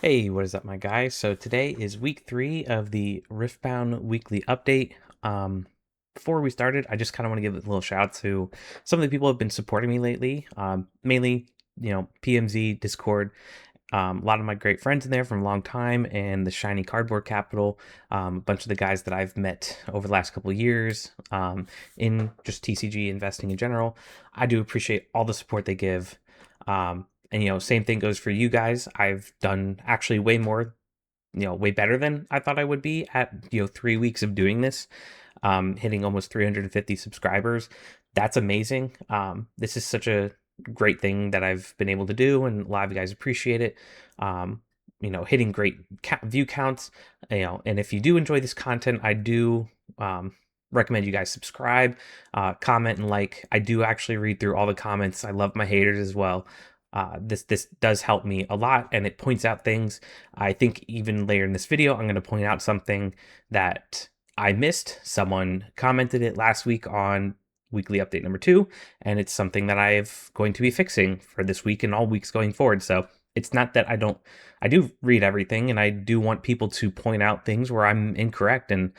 Hey, what is up, my guys? So today is week 3 of the Riftbound weekly update. Before we started, I just kind of want to give a little shout out to some of the people who have been supporting me lately. Mainly, PMZ, Discord, a lot of my great friends in there from a long time, and the Shiny Cardboard Capital, a bunch of the guys that I've met over the last couple of years, in just TCG investing in general. I do appreciate all the support they give. And same thing goes for you guys. I've done actually way more, way better than I thought I would be at 3 weeks of doing this, hitting almost 350 subscribers. That's amazing. This is such a great thing that I've been able to do, and a lot of you guys appreciate it. Hitting great view counts. And if you do enjoy this content, I do recommend you guys subscribe, comment, and like. I do actually read through all the comments. I love my haters as well. This does help me a lot, and it points out things. I think even later in this video, I'm going to point out something that I missed. Someone commented it last week on weekly update number 2, and it's something that I'm going to be fixing for this week and all weeks going forward. So it's not that I do read everything, and I do want people to point out things where I'm incorrect and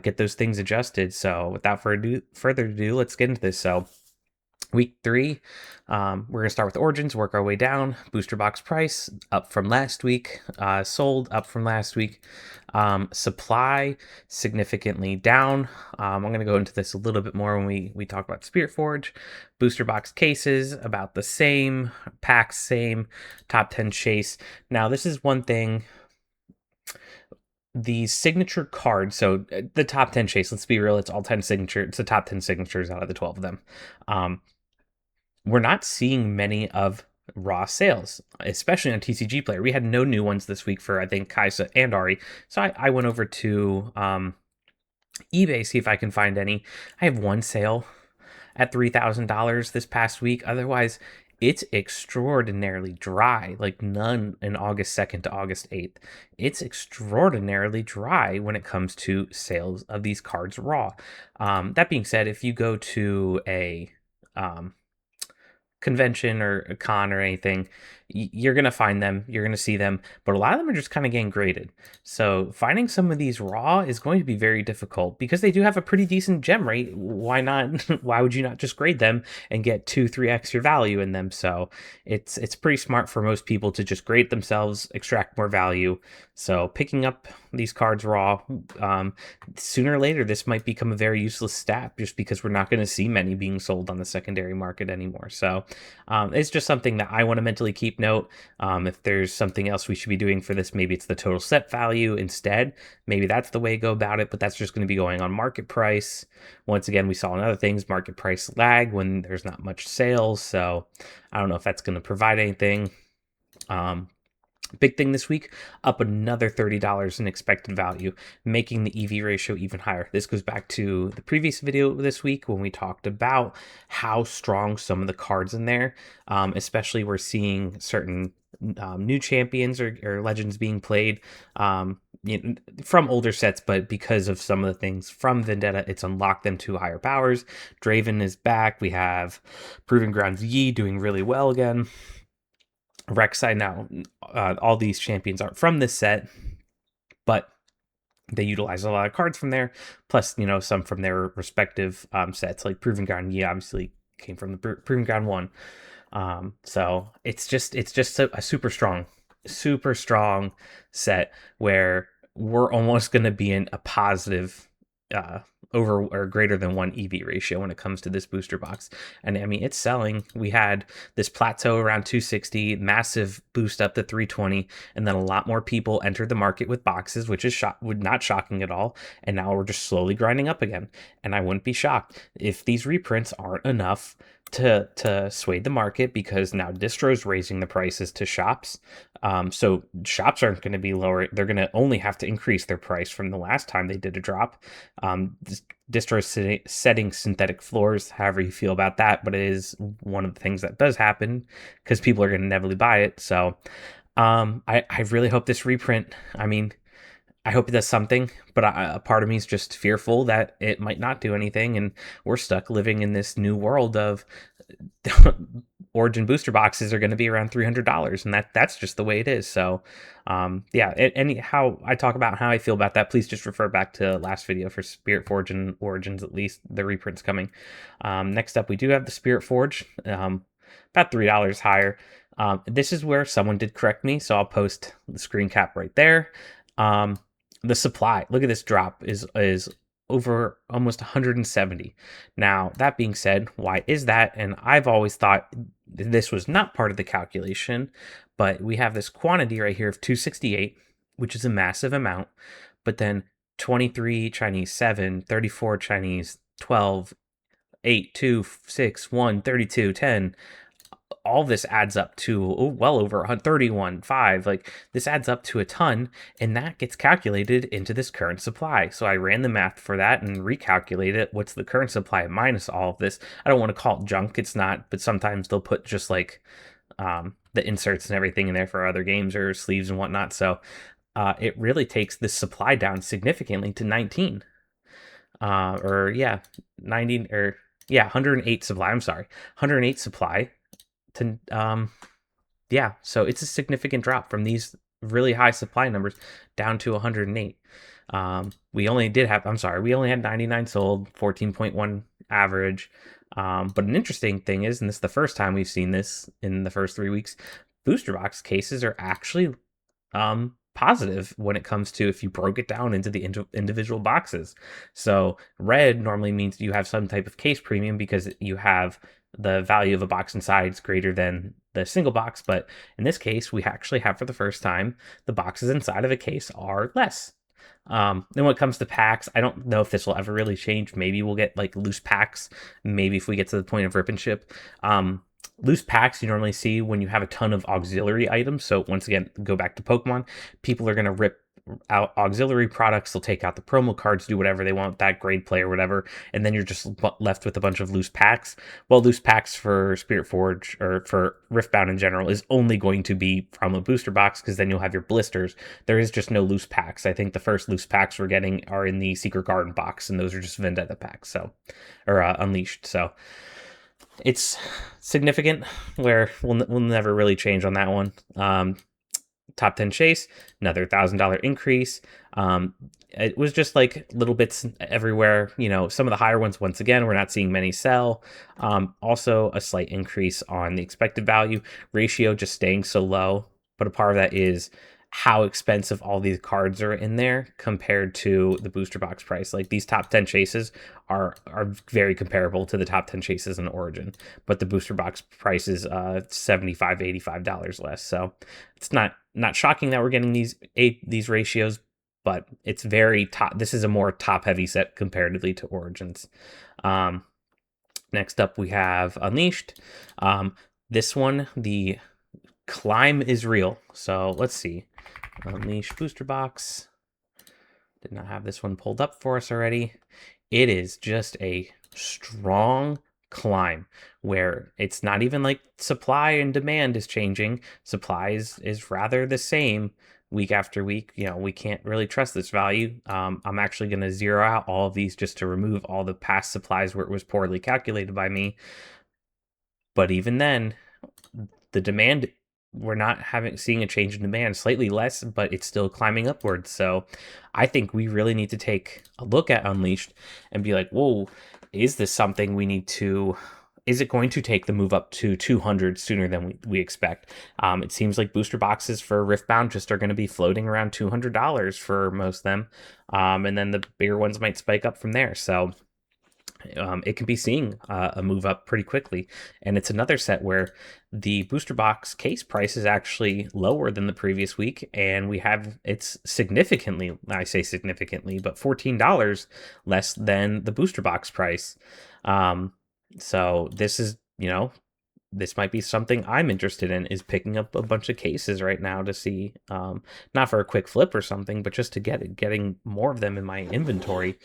get those things adjusted. So without further ado, let's get into this. So week 3, we're going to start with Origins, work our way down. Booster box price up from last week. Sold up from last week. Supply significantly down. I'm going to go into this a little bit more when we talk about Spirit Forge. Booster box cases about the same. Packs same. Top 10 chase. Now this is one thing. The signature cards, so the top 10 chase, let's be real, it's all 10 signature. It's the top 10 signatures out of the 12 of them. We're not seeing many of raw sales, especially on TCG Player. We had no new ones this week for, I think, Kaisa and Ari. So I went over to eBay, see if I can find any. I have one sale at $3,000 this past week. Otherwise, it's extraordinarily dry, like none in August 2nd to August 8th. It's extraordinarily dry when it comes to sales of these cards raw. That being said, if you go to a convention or a con or anything, you're going to find them, you're going to see them, but a lot of them are just kind of getting graded. So finding some of these raw is going to be very difficult because they do have a pretty decent gem rate. Why not? Why would you not just grade them and get 2-3x your value in them? So it's pretty smart for most people to just grade themselves, extract more value. So picking up these cards raw, sooner or later, this might become a very useless stat just because we're not going to see many being sold on the secondary market anymore. So it's just something that I want to mentally keep note. If there's something else we should be doing for this, maybe it's the total set value instead. Maybe that's the way to go about it, but that's just going to be going on market price. Once again, we saw in other things, market price lag when there's not much sales. So I don't know if that's going to provide anything. Big thing this week, up another $30 in expected value, making the EV ratio even higher. This goes back to the previous video this week when we talked about how strong some of the cards in there, especially we're seeing certain new champions or legends being played from older sets, but because of some of the things from Vendetta, it's unlocked them to higher powers. Draven is back. We have Proving Grounds Yi doing really well again. Rek'Sai now, all these champions aren't from this set, but they utilize a lot of cards from there, plus some from their respective sets. Like Proving Ground Yi obviously came from the Proving Ground 1. So it's just a super strong set where we're almost going to be in a positive over or greater than 1 EV ratio when it comes to this booster box. And I mean, it's selling. We had this plateau around 260, massive boost up to 320, and then a lot more people entered the market with boxes, which is not shocking at all. And now we're just slowly grinding up again. And I wouldn't be shocked if these reprints aren't enough to sway the market, because now distro's raising the prices to shops. So shops aren't going to be lower. They're going to only have to increase their price from the last time they did a drop. Distro's setting synthetic floors, however you feel about that, but it is one of the things that does happen because people are going to inevitably buy it. So I really hope this reprint, I mean, I hope it does something, but a part of me is just fearful that it might not do anything, and we're stuck living in this new world of Origin booster boxes are going to be around $300, and that's just the way it is. So, yeah. And how I talk about how I feel about that, please just refer back to last video for Spirit Forge and Origins. At least the reprints coming. Next up, we do have the Spirit Forge, about $3 higher. This is where someone did correct me, so I'll post the screen cap right there. The supply, look at this drop, is over almost 170. Now, that being said, why is that? And I've always thought this was not part of the calculation, but we have this quantity right here of 268, which is a massive amount, but then 23 Chinese 7, 34 Chinese 12, 8, 2, 6, 1, 32, 10. All this adds up to well over 31, 5. Like, this adds up to a ton, and that gets calculated into this current supply. So I ran the math for that and recalculated it. What's the current supply minus all of this? I don't want to call it junk. It's not, but sometimes they'll put just like the inserts and everything in there for other games or sleeves and whatnot. So it really takes this supply down significantly to 19. Or yeah, 90 or yeah, 108 supply. I'm sorry, 108 supply to yeah, so it's a significant drop from these really high supply numbers down to 108. We only had 99 sold, 14.1 average. But an interesting thing is, and this is the first time we've seen this in the first 3 weeks, booster box cases are actually positive when it comes to if you broke it down into the individual boxes. So red normally means you have some type of case premium because you have the value of a box inside is greater than the single box, but in this case, we actually have for the first time the boxes inside of a case are less. Then when it comes to packs, I don't know if this will ever really change. Maybe we'll get like loose packs. Maybe if we get to the point of rip and ship. Loose packs you normally see when you have a ton of auxiliary items. So once again, go back to Pokemon, people are going to rip out auxiliary products. They'll take out the promo cards, do whatever they want, that grade play or whatever, and then you're just left with a bunch of loose packs. Well, loose packs for Spirit Forge or for Riftbound in general is only going to be from a booster box, because then you'll have your blisters. There is just no loose packs. I think the first loose packs we're getting are in the Secret Garden box, and those are just Vendetta packs, so or Unleashed. So it's significant where we'll never really change on that one. Top 10 chase, another $1,000 increase. It was just like little bits everywhere. You know, some of the higher ones, once again, we're not seeing many sell. Also, a slight increase on the expected value ratio, just staying so low. But a part of that is how expensive all these cards are in there compared to the booster box price. Like, these top 10 chases are very comparable to the top 10 chases in Origin, but the booster box price is $75, $85 less. So it's not shocking that we're getting these ratios, but it's very top. This is a more top heavy set comparatively to Origins. Next up we have Unleashed. This one, the climb is real. So let's see. Unleashed booster box. Did not have this one pulled up for us already. It is just a strong climb where it's not even like supply and demand is changing. Supply is rather the same week after week. You know, we can't really trust this value. I'm actually going to zero out all of these just to remove all the past supplies where it was poorly calculated by me. But even then, the demand, we're not seeing a change in demand, slightly less, but it's still climbing upwards. So I think we really need to take a look at Unleashed and be like, whoa, is this something we need to, is it going to take the move up to 200 sooner than we expect? It seems like booster boxes for Riftbound just are going to be floating around $200 for most of them. And then the bigger ones might spike up from there. So it can be seeing a move up pretty quickly. And it's another set where the booster box case price is actually lower than the previous week, and it's significantly, I say significantly, but $14 less than the booster box price. So this is, this might be something I'm interested in, is picking up a bunch of cases right now to see, not for a quick flip or something, but just to getting more of them in my inventory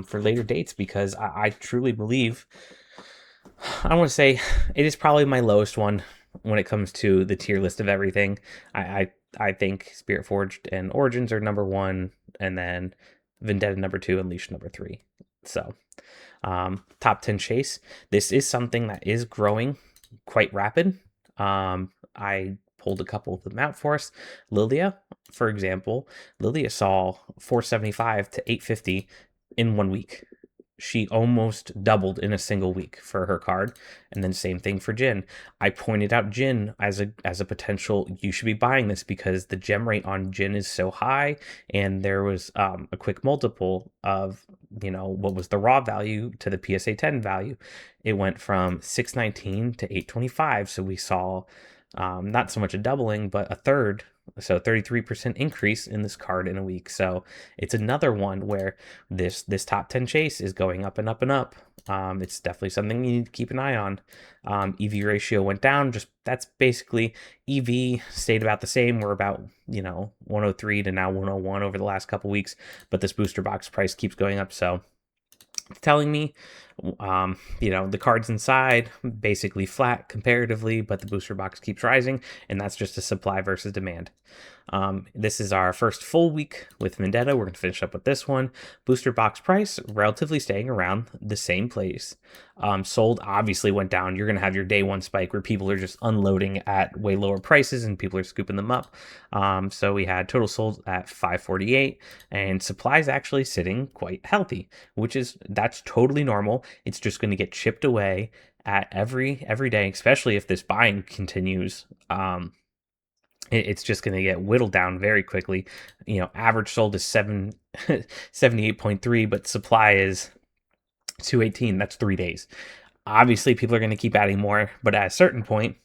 for later dates, because I truly believe, I want to say it is probably my lowest one when it comes to the tier list of everything. I think Spirit Forged and Origins are number 1, and then Vendetta number 2, Unleashed number 3. So top 10 chase, this is something that is growing. quite rapid. I pulled a couple of them out for us. Lilia, for example, Lilia saw 475 to 850 in 1 week. She almost doubled in a single week for her card. And then same thing for Jin. I pointed out Jin as a potential, you should be buying this because the gem rate on Jin is so high, and there was a quick multiple of, what was the raw value to the PSA 10 value. It went from 619 to 825. So we saw not so much a doubling, but a third. So 33% increase in this card in a week. So it's another one where this top 10 chase is going up and up and up. It's definitely something you need to keep an eye on. EV ratio went down. Just that's basically EV stayed about the same. We're about 103 to now 101 over the last couple weeks, but this booster box price keeps going up. So it's telling me the cards inside basically flat comparatively, but the booster box keeps rising, and that's just a supply versus demand. This is our first full week with Vendetta. We're going to finish up with this one. Booster box price relatively staying around the same place. Sold obviously went down. You're going to have your day one spike where people are just unloading at way lower prices and people are scooping them up. So we had total sold at 548, and supplies actually sitting quite healthy, that's totally normal. It's just going to get chipped away at every day, especially if this buying continues. It's just going to get whittled down very quickly. Average sold is 78.3, but supply is 218. That's 3 days. Obviously, people are going to keep adding more, but at a certain point,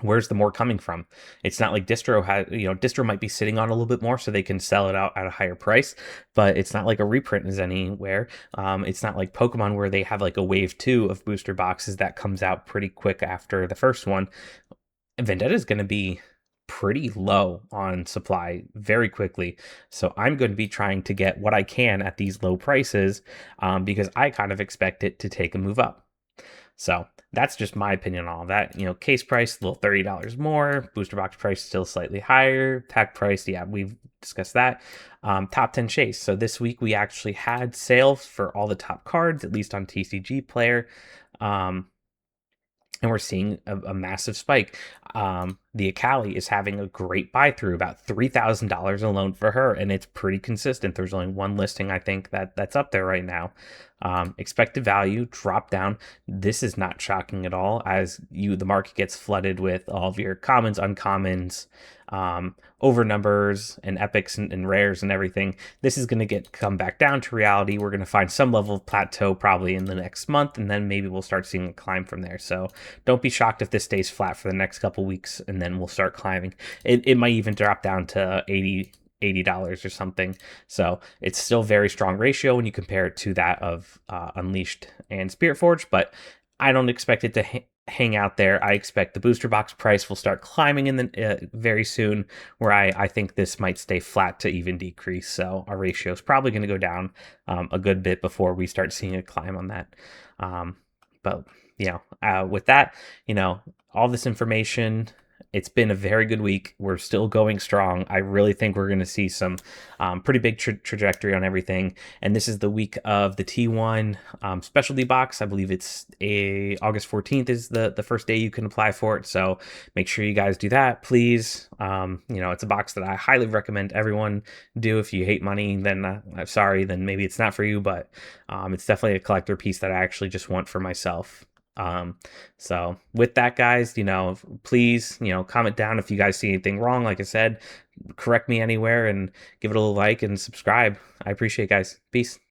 where's the more coming from? It's not like distro might be sitting on a little bit more so they can sell it out at a higher price, but it's not like a reprint is anywhere. It's not like Pokemon where they have like a wave 2 of booster boxes that comes out pretty quick after the first one. Vendetta is going to be pretty low on supply very quickly. So I'm going to be trying to get what I can at these low prices because I kind of expect it to take a move up. So that's just my opinion on all that. Case price, a little $30 more. Booster box price still slightly higher. Pack price, yeah, we've discussed that. Top 10 chase. So this week we actually had sales for all the top cards, at least on TCG Player. And we're seeing a massive spike. The Akali is having a great buy through, about $3,000 alone for her, and it's pretty consistent. There's only one listing I think that's up there right now. Expected value drop down. This is not shocking at all, as the market gets flooded with all of your commons, uncommons, over numbers and epics and rares and everything. This is going to come back down to reality. We're going to find some level of plateau probably in the next month, and then maybe we'll start seeing a climb from there. So don't be shocked if this stays flat for the next couple weeks, and then we'll start climbing. It might even drop down to $80 or something. So it's still very strong ratio when you compare it to that of Unleashed and Spirit Forge, but I don't expect it to hang out there. I expect the booster box price will start climbing in the very soon, where I think this might stay flat to even decrease. So our ratio is probably going to go down a good bit before we start seeing a climb on that. But with that, all this information, it's been a very good week. We're still going strong. I really think we're going to see some pretty big trajectory on everything. And this is the week of the T1 specialty box. I believe it's August 14th is the first day you can apply for it. So make sure you guys do that, please. It's a box that I highly recommend everyone do. If you hate money, then I'm sorry, then maybe it's not for you. But it's definitely a collector piece that I actually just want for myself. So with that, guys, please, comment down if you guys see anything wrong. Like I said, correct me anywhere and give it a little like and subscribe. I appreciate it, guys. Peace.